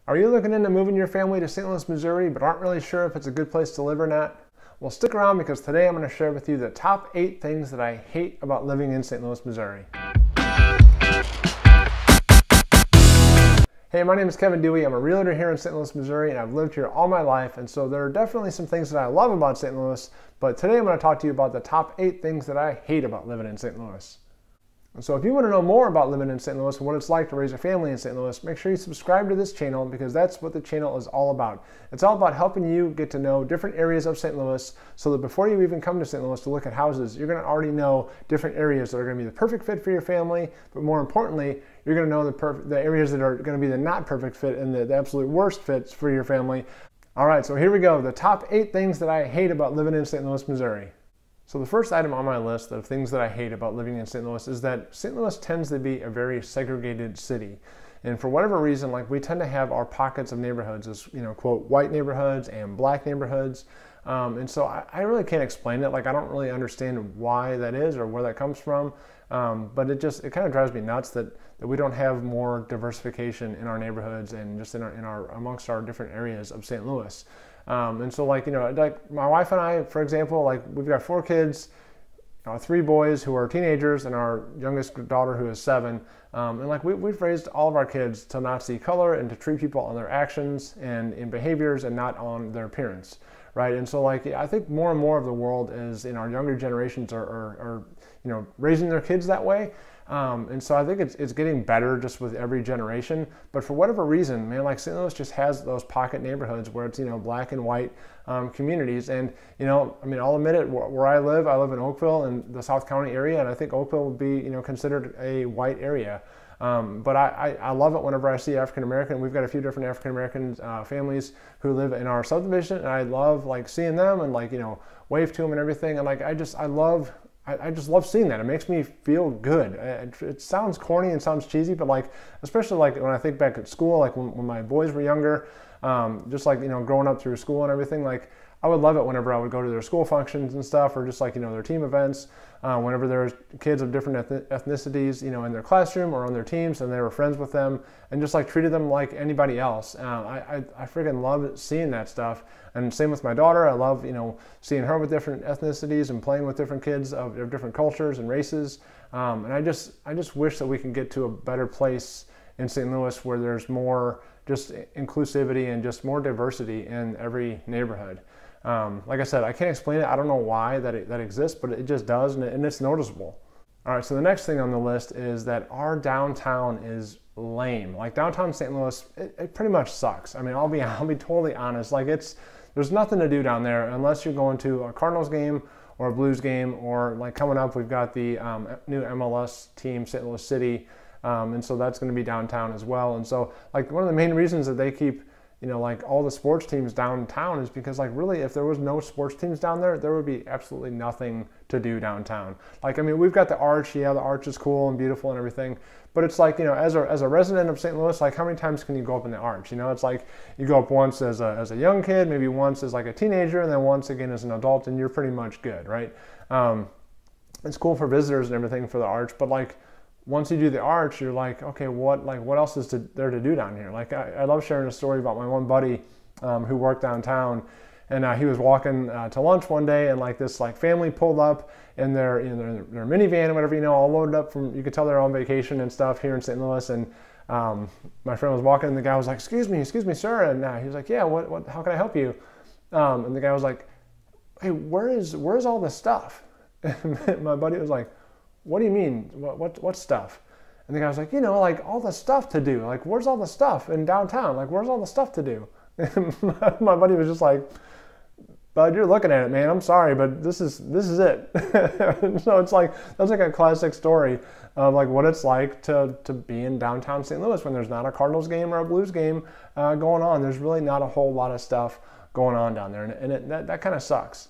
Are you looking into moving your family to St. Louis, Missouri, but aren't really sure if it's a good place to live or not? Well, stick around because today I'm going to share with you the top 8 things that I hate about living in St. Louis, Missouri. Hey, my name is Kevin Dewey. I'm a realtor here in St. Louis, Missouri, and I've lived here all my life, and so there are definitely some things that I love about St. Louis, but today I'm going to talk to you about the top 8 things that I hate about living in St. Louis. And so if you want to know more about living in St. Louis and what it's like to raise a family in St. Louis, make sure you subscribe to this channel because that's what the channel is all about. It's all about helping you get to know different areas of St. Louis so that before you even come to St. Louis to look at houses, you're going to already know different areas that are going to be the perfect fit for your family, but more importantly, you're going to know the areas that are going to be the not perfect fit and the absolute worst fits for your family. All right, so here we go. The top 8 things that I hate about living in St. Louis, Missouri. So the first item on my list of things that I hate about living in St. Louis is that St. Louis tends to be a very segregated city. And for whatever reason, like we tend to have our pockets of neighborhoods as, quote, white neighborhoods and black neighborhoods. And so I really can't explain it. Like I don't really understand why that is or where that comes from. But it kind of drives me nuts that we don't have more diversification in our neighborhoods and just amongst our different areas of St. Louis. And so like my wife and I, for example, like we've got 4 kids, 3 boys who are teenagers and our youngest daughter who is 7. And like we've raised all of our kids to not see color and to treat people on their actions and in behaviors and not on their appearance. Right. And so like I think more and more of the world is in our younger generations are raising their kids that way. And so I think it's getting better just with every generation. But for whatever reason, man, like St. Louis just has those pocket neighborhoods where it's, black and white communities. And, I'll admit it, where I live in Oakville in the South County area. And I think Oakville would be, considered a white area. But I love it whenever I see African American. We've got a few different African American families who live in our subdivision, and I love like seeing them and like wave to them and everything. And like I just love seeing that. It makes me feel good. It sounds corny and sounds cheesy, but like especially like when I think back at school, like when my boys were younger, just like growing up through school and everything, like I would love it whenever I would go to their school functions and stuff, or just like their team events. Whenever there was kids of different ethnicities, in their classroom or on their teams, and they were friends with them, and just like treated them like anybody else. I freaking love seeing that stuff. And same with my daughter. I love seeing her with different ethnicities and playing with different kids of different cultures and races. And I just wish that we can get to a better place in St. Louis where there's more just inclusivity and just more diversity in every neighborhood. Like I said, I can't explain it. I don't know why that exists, but it just does, and it's noticeable. All right, so the next thing on the list is that our downtown is lame. Like downtown St. Louis, it pretty much sucks. I mean, I'll be totally honest. Like there's nothing to do down there unless you're going to a Cardinals game or a Blues game, or like coming up, we've got the new MLS team, St. Louis City, and so that's going to be downtown as well. And so like one of the main reasons that they keep like all the sports teams downtown is because like really if there was no sports teams down there, there would be absolutely nothing to do downtown. Like, we've got the Arch. Yeah, the Arch is cool and beautiful and everything. But it's like, as a resident of St. Louis, like how many times can you go up in the Arch? It's like you go up once as a young kid, maybe once as like a teenager, and then once again as an adult, and you're pretty much good, right? It's cool for visitors and everything for the Arch, but like, once you do the Arch, you're like, okay, what else is there to do down here? Like, I love sharing a story about my one buddy who worked downtown, and he was walking to lunch one day, and like this like family pulled up in their their minivan or whatever, all loaded up from, you could tell they're on vacation and stuff here in St. Louis, and my friend was walking, and the guy was like, excuse me, sir, and he was like, yeah, what, how can I help you? And the guy was like, hey, where's all this stuff? And my buddy was like, what do you mean? What stuff? And the guy was like, like all the stuff to do. Like, where's all the stuff in downtown? Like, where's all the stuff to do? And my buddy was just like, bud, you're looking at it, man. I'm sorry, but this is it. So it's like, that's like a classic story of like what it's like to be in downtown St. Louis when there's not a Cardinals game or a Blues game going on. There's really not a whole lot of stuff going on down there, and that kind of sucks.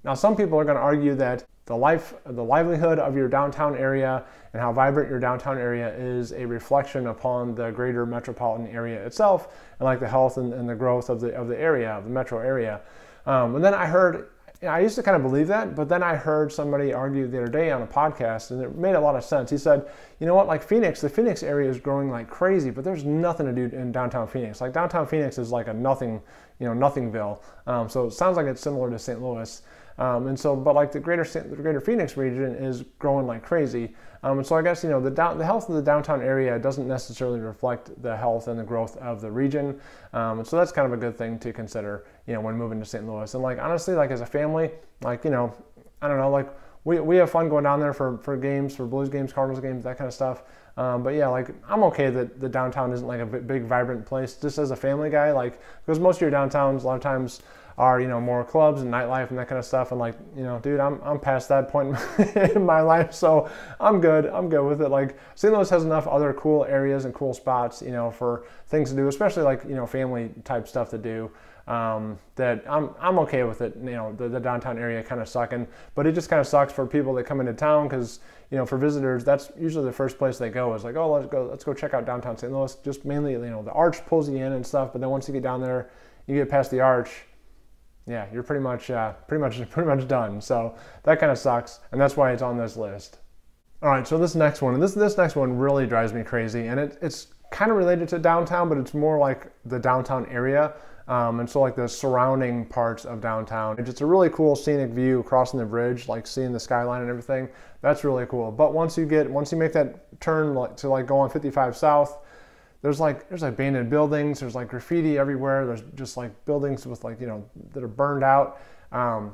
Now, some people are going to argue that the livelihood of your downtown area and how vibrant your downtown area is a reflection upon the greater metropolitan area itself, and like the health and the growth of the area, of the metro area. And then I heard I used to kind of believe that, but then I heard somebody argue the other day on a podcast, and it made a lot of sense. He said, you know what, like Phoenix, the Phoenix area is growing like crazy, but there's nothing to do in downtown Phoenix. Like downtown Phoenix is like a nothing, nothingville. So it sounds like it's similar to St. Louis. And so, but like the greater Phoenix region is growing like crazy. And so I guess, the health of the downtown area doesn't necessarily reflect the health and the growth of the region. And so that's kind of a good thing to consider, when moving to St. Louis. And like, honestly, like as a family, like, I don't know, like we have fun going down there for games, for Blues games, Cardinals games, that kind of stuff. But yeah, like I'm okay that the downtown isn't like a big vibrant place. Just as a family guy, like, because most of your downtowns a lot of times are, more clubs and nightlife and that kind of stuff. And like, dude, I'm past that point in my life, so I'm good with it. Like St. Louis has enough other cool areas and cool spots, for things to do, especially like, family type stuff to do. That I'm okay with it. The downtown area kind of sucking, but it just kind of sucks for people that come into town because, for visitors, that's usually the first place they go is like, oh, let's go check out downtown St. Louis. Just mainly, the arch pulls you in and stuff, but then once you get down there, you get past the arch, yeah, you're pretty much done. So that kind of sucks, and that's why it's on this list. All right, so this next one really drives me crazy, and it's kind of related to downtown, but it's more like the downtown area. And so like the surrounding parts of downtown. It's a really cool scenic view crossing the bridge, like seeing the skyline and everything. That's really cool. But once you make that turn to go on 55 South, there's abandoned buildings, there's like graffiti everywhere, there's just like buildings with like, that are burned out. I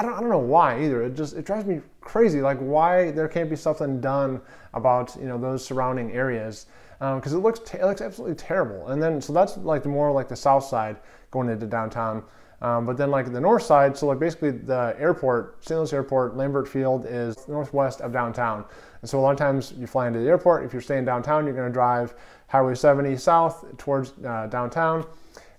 don't know why either. It drives me crazy, like why there can't be something done about, those surrounding areas. Because it looks absolutely terrible. And then, so that's like more like the south side going into downtown. But then like the north side, so like basically the airport, St. Louis Airport, Lambert Field is northwest of downtown. And so a lot of times you fly into the airport, if you're staying downtown, you're going to drive Highway 70 south towards downtown.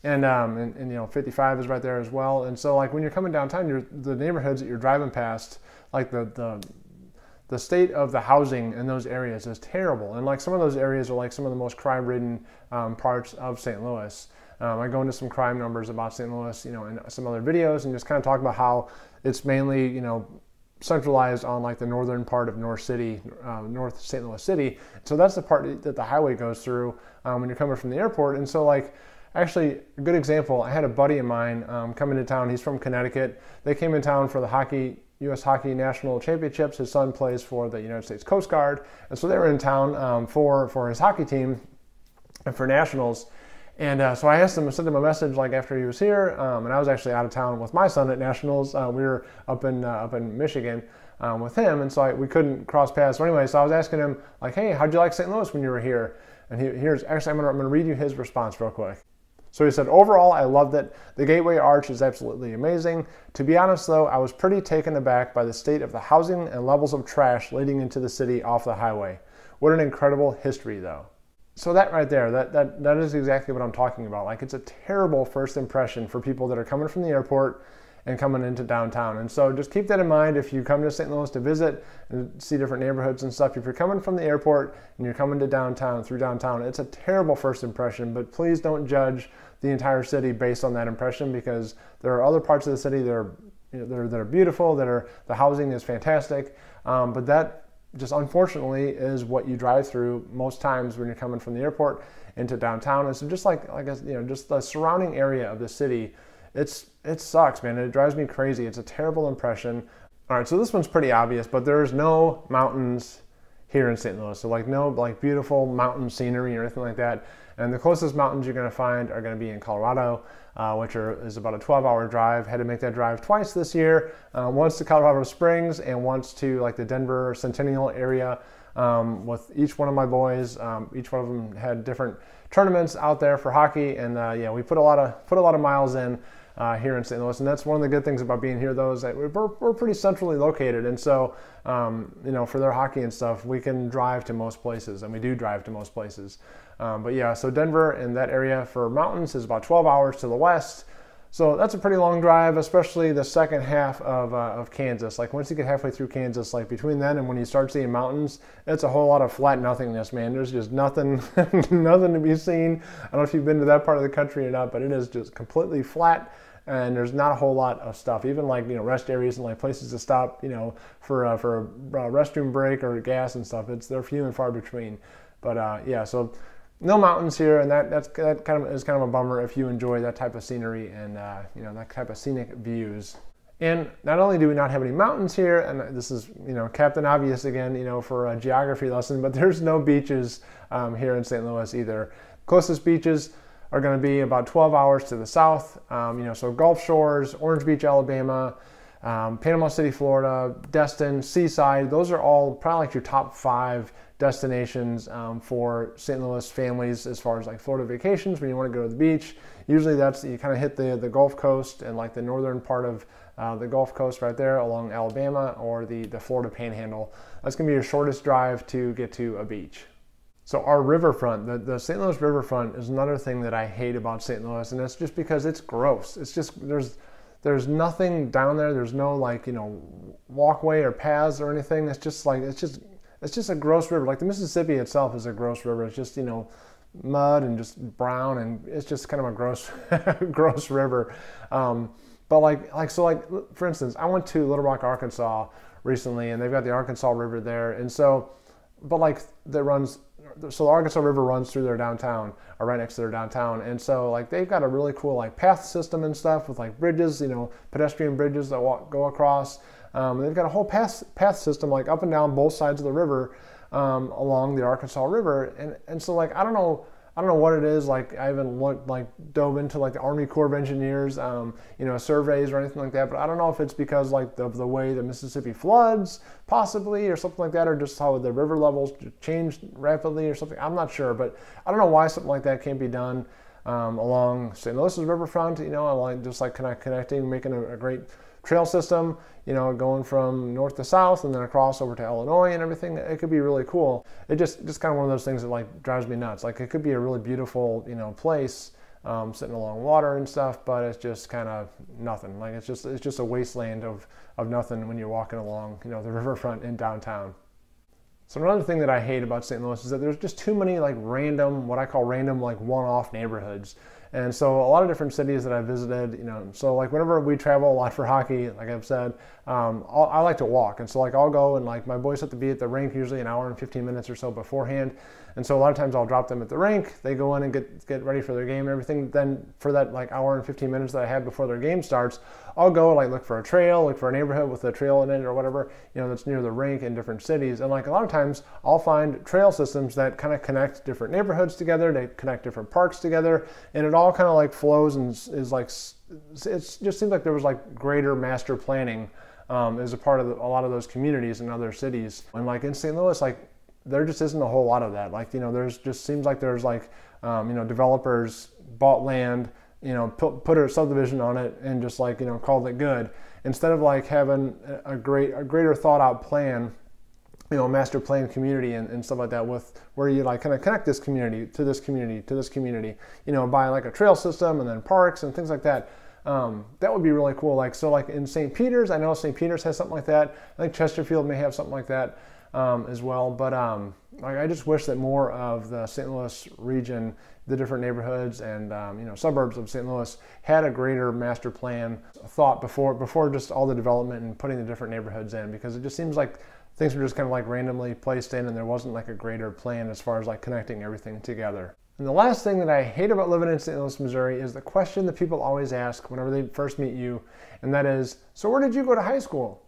And 55 is right there as well. And so like when you're coming downtown, the neighborhoods that you're driving past, like the state of the housing in those areas is terrible. And like some of those areas are like some of the most crime-ridden parts of St. Louis. I go into some crime numbers about St. Louis, in some other videos, and just kind of talk about how it's mainly, centralized on like the northern part of North St. Louis City. So that's the part that the highway goes through when you're coming from the airport. And so like, actually, a good example, I had a buddy of mine come into town. He's from Connecticut. They came in town for the U.S. Hockey National Championships. His son plays for the United States Coast Guard. And so they were in town for his hockey team and for nationals. And so I asked him to send him a message like after he was here. And I was actually out of town with my son at nationals. We were up in Michigan with him. And so we couldn't cross paths. So anyway, so I was asking him like, hey, how'd you like St. Louis when you were here? And I'm going to read you his response real quick. So he said, overall, I loved it. The Gateway Arch is absolutely amazing. To be honest, though, I was pretty taken aback by the state of the housing and levels of trash leading into the city off the highway. What an incredible history, though. So that right there, that is exactly what I'm talking about. Like, it's a terrible first impression for people that are coming from the airport and coming into downtown. And so just keep that in mind if you come to St. Louis to visit and see different neighborhoods and stuff. If you're coming from the airport and you're coming to through downtown, it's a terrible first impression, but please don't judge the entire city based on that impression, because there are other parts of the city that are beautiful, the housing is fantastic, but that just unfortunately is what you drive through most times when you're coming from the airport into downtown. And so just just the surrounding area of the city, it sucks, man. It drives me crazy. It's a terrible impression. All right, so this one's pretty obvious, but there's no mountains here in St. Louis. So no beautiful mountain scenery or anything like that. And the closest mountains you're going to find are going to be in Colorado, which is about a 12-hour drive. Had to make that drive twice this year, once to Colorado Springs and once to the Denver Centennial area with each one of my boys. Each one of them had different tournaments out there for hockey, and we put a lot of miles in here in St. Louis, and that's one of the good things about being here, though, is that we're pretty centrally located, and so for their hockey and stuff, we can drive to most places, and we do drive to most places. So Denver and that area for mountains is about 12 hours to the west. So that's a pretty long drive, especially the second half of Kansas. Like once you get halfway through Kansas, between then and when you start seeing mountains, it's a whole lot of flat nothingness, man. There's just nothing, nothing to be seen. I don't know if you've been to that part of the country or not, but it is just completely flat. and there's not a whole lot of stuff. Even like, rest areas and like places to stop, for a restroom break or gas and stuff. They're few and far between. But yeah, so no mountains here, and that is kind of a bummer if you enjoy that type of scenery and that type of scenic views. And not only do we not have any mountains here, and this is, Captain Obvious again, for a geography lesson, but there's no beaches here in St. Louis either. Closest beaches are going to be about 12 hours to the south, so Gulf Shores, Orange Beach, Alabama, Panama City, Florida, Destin, Seaside. Those are all probably like your top 5 destinations for St. Louis families as far as like Florida vacations when you want to go to the beach. Usually you kind of hit the Gulf Coast and like the northern part of the Gulf Coast right there along Alabama, or the Florida Panhandle. That's going to be your shortest drive to get to a beach. So our riverfront, the St. Louis riverfront, is another thing that I hate about St. Louis, and it's just because it's gross. It's just, there's nothing down there. There's no like, walkway or paths or anything. It's just a gross river. Like the Mississippi itself is a gross river. It's just, mud and just brown, and it's just kind of a gross, gross river. But for instance, I went to Little Rock, Arkansas recently, and they've got the Arkansas River there. And so, the Arkansas River runs through their downtown, or right next to their downtown. And so like they've got a really cool like path system and stuff with like bridges, pedestrian bridges that go across. They've got a whole path system like up and down both sides of the river along the Arkansas River. And so like I don't know what it is. Like I haven't dove into like the Army Corps of Engineers, surveys or anything like that. But I don't know if it's because like the way the Mississippi floods possibly, or something like that, or just how the river levels change rapidly or something. I'm not sure, but I don't know why something like that can't be done along St. Louis's riverfront. Connecting, making a great trail system, going from north to south and then across over to Illinois and everything. It could be really cool. It just kind of one of those things that like drives me nuts. Like it could be a really beautiful, place, sitting along water and stuff, but it's just kind of nothing. Like it's just a wasteland of nothing when you're walking along, the riverfront in downtown. So another thing that I hate about St. Louis is that there's just too many like random, what I call random like one-off neighborhoods. And so a lot of different cities that I visited, so like whenever we travel a lot for hockey, like I've said, I like to walk. And so like I'll go and like my boys have to be at the rink usually an hour and 15 minutes or so beforehand. And so a lot of times I'll drop them at the rink. They go in and get ready for their game and everything. Then for that like hour and 15 minutes that I have before their game starts, I'll go like look for a trail, look for a neighborhood with a trail in it or whatever, that's near the rink in different cities. And like a lot of times I'll find trail systems that kind of connect different neighborhoods together. They connect different parks together, and it all kind of like flows and is like, it just seems like there was like greater master planning as a part of a lot of those communities in other cities. And like in St. Louis, like there just isn't a whole lot of that. Like, there's just seems like there's like, developers bought land, put a subdivision on it and just like, called it good, instead of like having a greater thought out plan, master plan community and stuff like that, with where you like kind of connect this community to this community to this community, by like a trail system and then parks and things like that. That would be really cool. Like, so like in St. Peter's, I know St. Peter's has something like that. I think Chesterfield may have something like that as well. But like I just wish that more of the St. Louis region, the different neighborhoods and suburbs of St. Louis had a greater master plan thought before just all the development and putting the different neighborhoods in, because it just seems like things were just kind of like randomly placed in and there wasn't like a greater plan as far as like connecting everything together. And the last thing that I hate about living in St. Louis, Missouri is the question that people always ask whenever they first meet you, and that is, so where did you go to high school?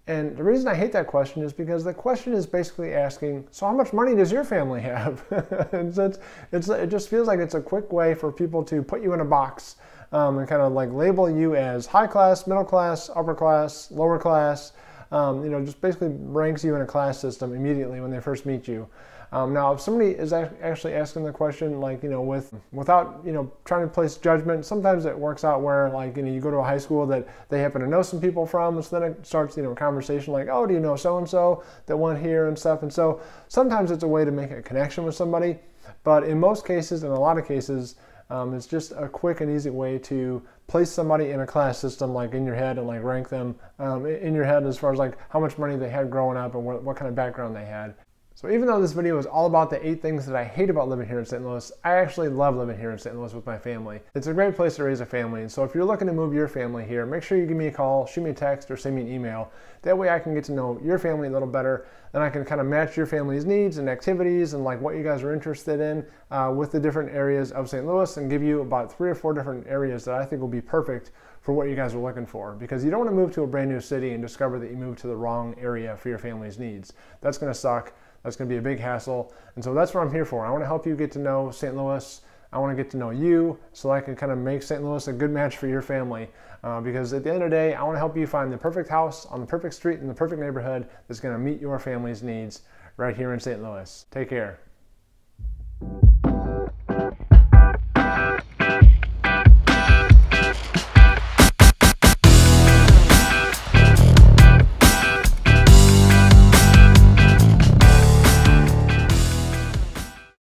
And the reason I hate that question is because the question is basically asking, so how much money does your family have? And so it just feels like it's a quick way for people to put you in a box and kind of like label you as high class, middle class, upper class, lower class, just basically ranks you in a class system immediately when they first meet you. Now, if somebody is actually asking the question, like, without, trying to place judgment, sometimes it works out where, like, you go to a high school that they happen to know some people from, so then it starts, a conversation like, oh, do you know so-and-so that went here and stuff. And so sometimes it's a way to make a connection with somebody, but in most cases, in a lot of cases, it's just a quick and easy way to place somebody in a class system, like in your head, and like rank them in your head as far as like how much money they had growing up and what kind of background they had. So even though this video is all about the 8 things that I hate about living here in St. Louis, I actually love living here in St. Louis with my family. It's a great place to raise a family, and so if you're looking to move your family here, make sure you give me a call, shoot me a text, or send me an email. That way I can get to know your family a little better, and I can kind of match your family's needs and activities and like what you guys are interested in with the different areas of St. Louis, and give you about 3 or 4 different areas that I think will be perfect for what you guys are looking for, because you don't want to move to a brand new city and discover that you moved to the wrong area for your family's needs. That's going to suck. That's going to be a big hassle. And so that's what I'm here for. I want to help you get to know St. Louis. I want to get to know you so I can kind of make St. Louis a good match for your family. Because at the end of the day, I want to help you find the perfect house on the perfect street in the perfect neighborhood that's going to meet your family's needs right here in St. Louis. Take care.